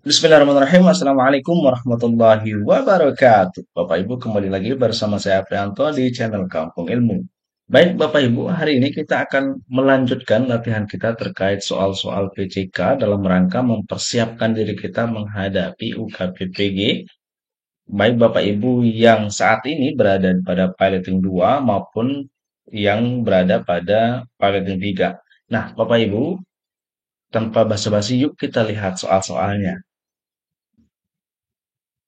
Bismillahirrahmanirrahim. Assalamualaikum warahmatullahi wabarakatuh. Bapak Ibu kembali lagi bersama saya Aprianto di channel Kampung Ilmu. Baik Bapak Ibu, hari ini kita akan melanjutkan latihan kita terkait soal-soal PCK dalam rangka mempersiapkan diri kita menghadapi UKPPG. Baik Bapak Ibu yang saat ini berada pada piloting 2 maupun yang berada pada piloting 3. Nah, Bapak Ibu, tanpa basa-basi yuk kita lihat soal-soalnya.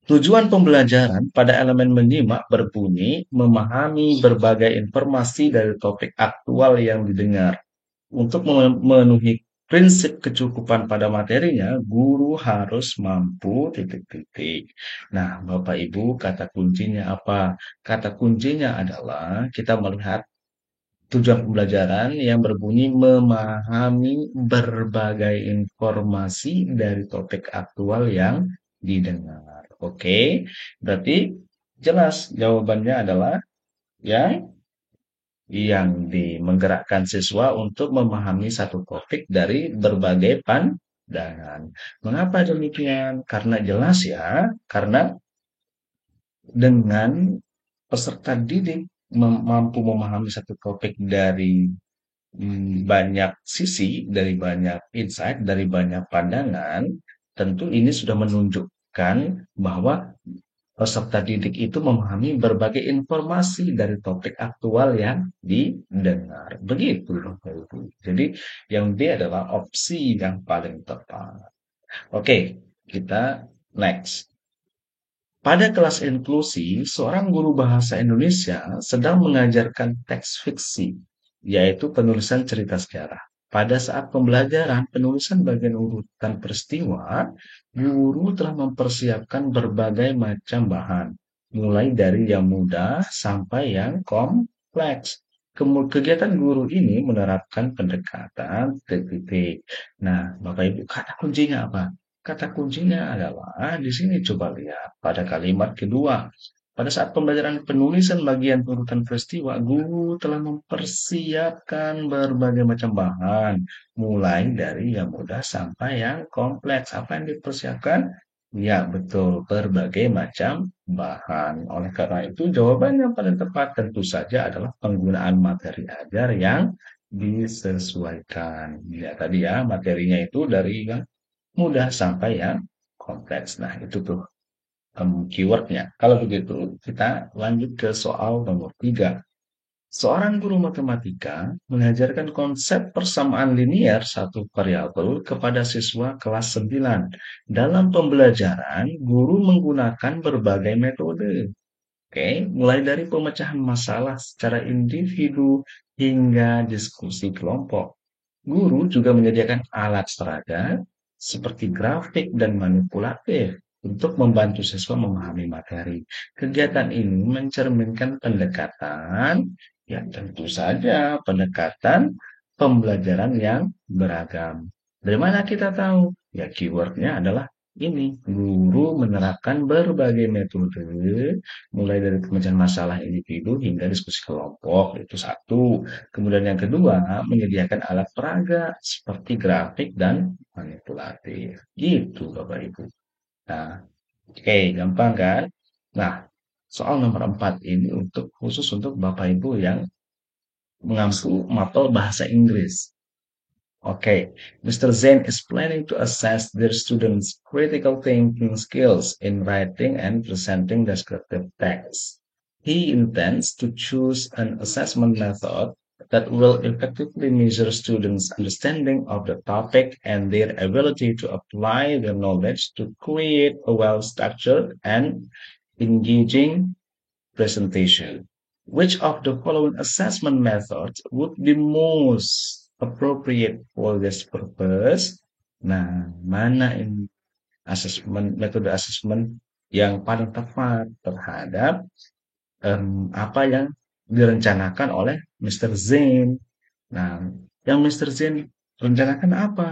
Tujuan pembelajaran pada elemen menyimak berbunyi memahami berbagai informasi dari topik aktual yang didengar. Untuk memenuhi prinsip kecukupan pada materinya, guru harus mampu titik-titik. Nah, Bapak Ibu, kata kuncinya apa? Kata kuncinya adalah kita melihat tujuan pembelajaran yang berbunyi memahami berbagai informasi dari topik aktual yang didengar. Oke, berarti jelas jawabannya adalah yang menggerakkan siswa untuk memahami satu topik dari berbagai pandangan. Mengapa demikian? Karena jelas ya, karena dengan peserta didik mampu memahami satu topik dari banyak sisi, dari banyak insight, dari banyak pandangan, tentu ini sudah menunjukkan bahwa peserta didik itu memahami berbagai informasi dari topik aktual yang didengar. Begitu loh, Bapak Ibu. Jadi yang D adalah opsi yang paling tepat. Oke, kita next. Pada kelas inklusi, seorang guru bahasa Indonesia sedang mengajarkan teks fiksi, yaitu penulisan cerita sejarah. Pada saat pembelajaran penulisan bagian urutan peristiwa, guru telah mempersiapkan berbagai macam bahan, mulai dari yang mudah sampai yang kompleks. Kegiatan guru ini menerapkan pendekatan titik-titik. Nah, Bapak Ibu, kata kuncinya apa? Kata kuncinya adalah di sini coba lihat pada kalimat kedua. Pada saat pembelajaran penulisan bagian urutan peristiwa, guru telah mempersiapkan berbagai macam bahan, mulai dari yang mudah sampai yang kompleks. Apa yang dipersiapkan? Ya, betul, berbagai macam bahan. Oleh karena itu, jawaban yang paling tepat tentu saja adalah penggunaan materi ajar yang disesuaikan. Ya, tadi ya, materinya itu dari yang mudah sampai yang kompleks. Nah, itu tuh keywordnya. Kalau begitu, kita lanjut ke soal nomor 3. Seorang guru matematika mengajarkan konsep persamaan linier satu variabel kepada siswa kelas 9. Dalam pembelajaran, guru menggunakan berbagai metode. Oke, mulai dari pemecahan masalah secara individu hingga diskusi kelompok. Guru juga menyediakan alat peraga seperti grafik dan manipulatif untuk membantu siswa memahami materi. Kegiatan ini mencerminkan pendekatan, ya tentu saja pendekatan pembelajaran yang beragam. Dari mana kita tahu? Ya keywordnya adalah ini, guru menerapkan berbagai metode, mulai dari pemecahan masalah individu hingga diskusi kelompok, itu satu. Kemudian yang kedua, menyediakan alat peraga seperti grafik dan manipulatif. Gitu, Bapak Ibu. Nah, oke, gampang kan? Nah, soal nomor 4 ini khusus untuk Bapak Ibu yang mengampu mapel bahasa Inggris. Okay, Mr. Zain is planning to assess their students' critical thinking skills in writing and presenting descriptive text. He intends to choose an assessment method that will effectively measure students' understanding of the topic and their ability to apply their knowledge to create a well-structured and engaging presentation. Which of the following assessment methods would be most appropriate for this purpose? Nah, mana ini metode asesmen yang paling tepat terhadap apa yang direncanakan oleh Mr. Zain. Nah, yang Mr. Zain rencanakan apa?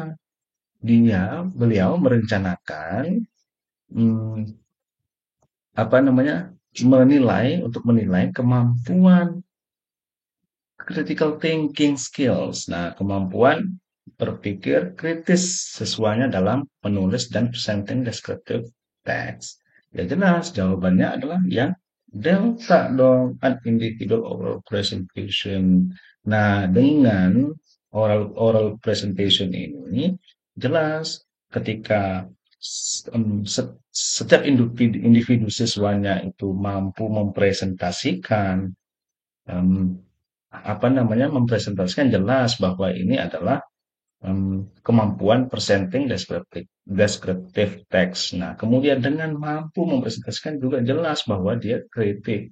Beliau merencanakan hmm, apa namanya untuk menilai kemampuan critical thinking skills. Nah, kemampuan berpikir kritis sesuanya dalam menulis dan presenting descriptive text. Ya jelas jawabannya adalah yang delta dong, an individual oral presentation. Nah, dengan oral presentation ini jelas ketika setiap individu siswanya itu mampu mempresentasikan, em, apa namanya, mempresentasikan jelas bahwa ini adalah kemampuan presenting descriptive text. Nah, kemudian dengan mampu mempresentasikan juga jelas bahwa dia critical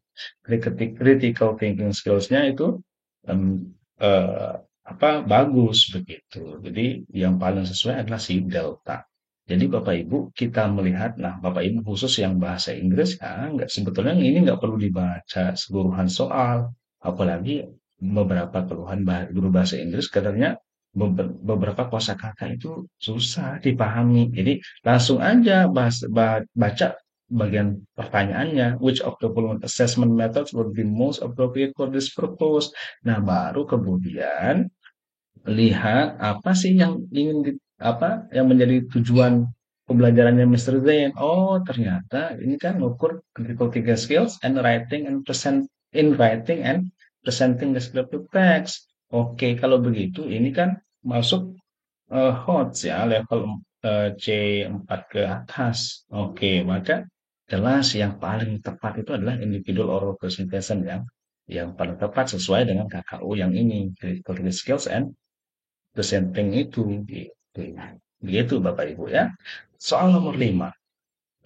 thinking skills-nya itu em, eh, apa bagus begitu. Jadi yang paling sesuai adalah si delta. Jadi Bapak Ibu kita melihat, nah Bapak Ibu khusus yang bahasa Inggris ya, nggak sebetulnya ini nggak perlu dibaca seluruhan soal, apalagi beberapa keluhan guru bahasa Inggris katanya beberapa kosakata itu susah dipahami. Jadi langsung aja baca bagian pertanyaannya, which of the following assessment methods would be most appropriate for this purpose. Nah, baru kemudian lihat apa sih yang ingin apa yang menjadi tujuan pembelajarannya Mr. Zain. Oh, ternyata ini kan ngukur critical thinking skills and writing and presenting descriptive text. Oke, kalau begitu ini kan masuk HOTS ya level C4 ke atas. Oke, maka jelas yang paling tepat itu adalah individual oral presentation yang paling tepat sesuai dengan KKU yang ini, critical thinking skills and presenting itu gitu. Begitu Bapak Ibu ya. Soal nomor 5.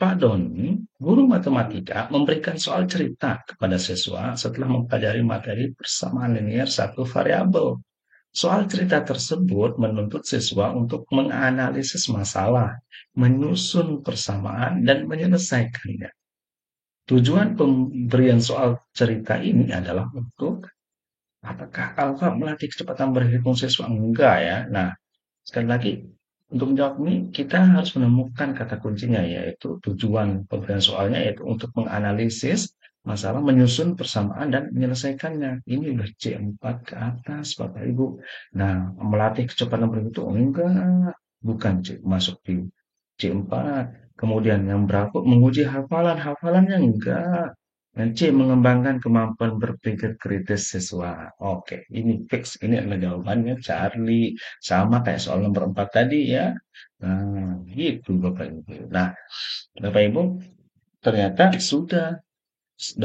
Pak Doni, guru matematika memberikan soal cerita kepada siswa setelah mempelajari materi persamaan linear satu variabel. Soal cerita tersebut menuntut siswa untuk menganalisis masalah, menyusun persamaan, dan menyelesaikannya. Tujuan pemberian soal cerita ini adalah untuk apakah alfa melatih kecepatan berhitung siswa? Enggak ya. Nah, sekali lagi, untuk menjawab ini kita harus menemukan kata kuncinya yaitu tujuan pemberian soalnya yaitu untuk menganalisis masalah, menyusun persamaan dan menyelesaikannya. Ini udah C4 ke atas Bapak Ibu. Nah, melatih kecepatan berhitung enggak, bukan masuk di C4. Kemudian yang berapa menguji hafalan, hafalannya enggak. Dan C mengembangkan kemampuan berpikir kritis siswa. Oke, ini fix. Ini adalah jawabannya Charlie. Sama kayak soal nomor 4 tadi ya. Nah, gitu Bapak Ibu. Nah, Bapak Ibu, ternyata sudah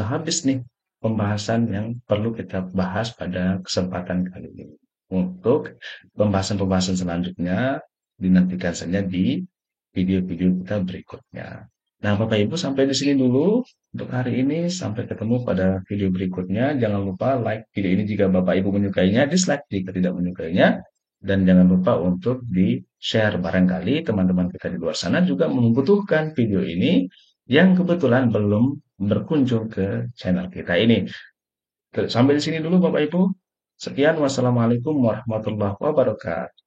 habis nih pembahasan yang perlu kita bahas pada kesempatan kali ini. Untuk pembahasan-pembahasan selanjutnya dinantikan saja di video-video kita berikutnya. Nah, Bapak Ibu sampai di sini dulu untuk hari ini. Sampai ketemu pada video berikutnya. Jangan lupa like video ini jika Bapak Ibu menyukainya, dislike jika tidak menyukainya, dan jangan lupa untuk di-share barangkali teman-teman kita di luar sana juga membutuhkan video ini yang kebetulan belum berkunjung ke channel kita ini. Sampai di sini dulu Bapak Ibu. Sekian, wassalamualaikum warahmatullahi wabarakatuh.